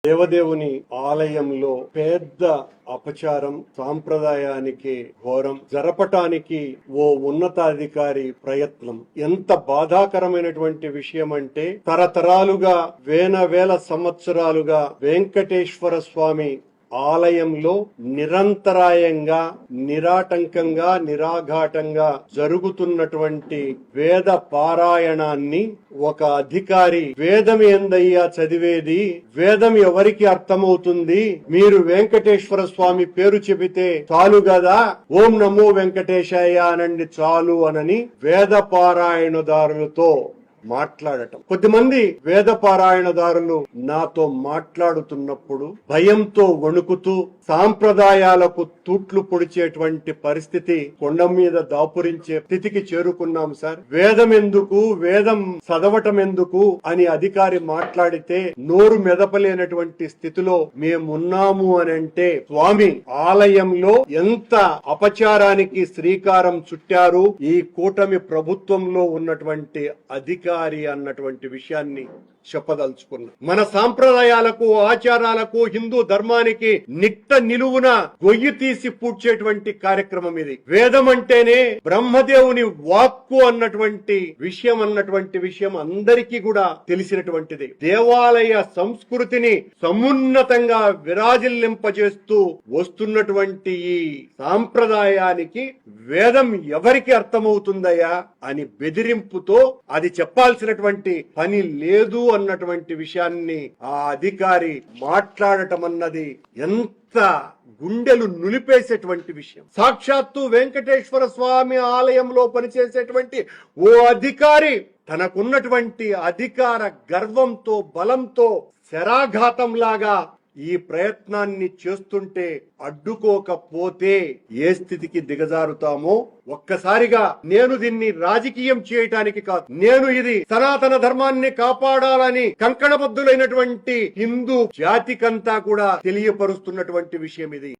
దేవదేవుని ఆలయంలో పెద్ద అపచారం, సాంప్రదాయానికి ఘోరం జరపటానికి ఓ ఉన్నతాధికారి ప్రయత్నం. ఎంత బాధాకరమైనటువంటి విషయం అంటే, తరతరాలుగా వేల సంవత్సరాలుగా వెంకటేశ్వర స్వామి ఆలయంలో నిరంతరాయంగా, నిరాటంకంగా, నిరాఘాటంగా జరుగుతున్నటువంటి వేద పారాయణాన్ని ఒక అధికారి, వేదం ఏందయ్యా చదివేది, వేదం ఎవరికి అర్థమవుతుంది, మీరు వెంకటేశ్వర స్వామి పేరు చెబితే చాలు గదా, ఓం నమో వెంకటేశాయ అనండి చాలు అనని వేద పారాయణదారులతో మాట్లాడటం. కొద్దిమంది వేద పారాయణదారులు నాతో మాట్లాడుతున్నప్పుడు భయంతో వణుకుతూ సాంప్రదాయాలకు తూట్లు పొడిచేటువంటి పరిస్థితి, కొండ మీద దాపురించే స్థితికి చేరుకున్నాం సార్. వేదం ఎందుకు, వేదం చదవటం ఎందుకు అని అధికారి మాట్లాడితే నోరు మెదపలేనటువంటి స్థితిలో మేమున్నాము అని అంటే, స్వామి ఆలయంలో ఎంత అపచారానికి శ్రీకారం చుట్టారు ఈ కూటమి ప్రభుత్వంలో ఉన్నటువంటి అధికారి అన్నటువంటి విషయాన్ని చెప్పదలుచుకున్నా. మన సాంప్రదాయాలకు, ఆచారాలకు, హిందూ ధర్మానికి నిట్ట నిలువున గొయ్యి తీసి పూడ్చేటువంటి కార్యక్రమం ఇది. వేదం అంటేనే బ్రహ్మదేవుని వాక్కు అన్నటువంటి విషయం అందరికీ కూడా తెలిసినటువంటిది. దేవాలయ సంస్కృతిని సమున్నతంగా విరాజిల్లింపజేస్తూ వస్తున్నటువంటి ఈ సాంప్రదాయానికి వేదం ఎవరికి అర్థమవుతుందయ్యా అని బెదిరింపుతో అది చెప్పాల్సినటువంటి పని లేదు అన్నటువంటి విషయాన్ని ఆ అధికారి మాట్లాడటం అన్నది ఎంత గుండెలు నులిపేసేటువంటి విషయం. సాక్షాత్తు వెంకటేశ్వర స్వామి ఆలయంలో పనిచేసేటువంటి ఓ అధికారి తనకున్నటువంటి అధికార గర్వంతో, బలంతో శరాఘాతంలాగా ఈ ప్రయత్నాన్ని చేస్తుంటే అడ్డుకోకపోతే ఏ స్థితికి దిగజారుతామో ఒక్కసారిగా, నేను దీన్ని రాజకీయం చేయటానికి కాదు, నేను ఇది సనాతన ధర్మాన్ని కాపాడాలని కంకణబద్ధులైనటువంటి హిందూ జాతికంతా కూడా తెలియపరుస్తున్నటువంటి విషయం ఇది.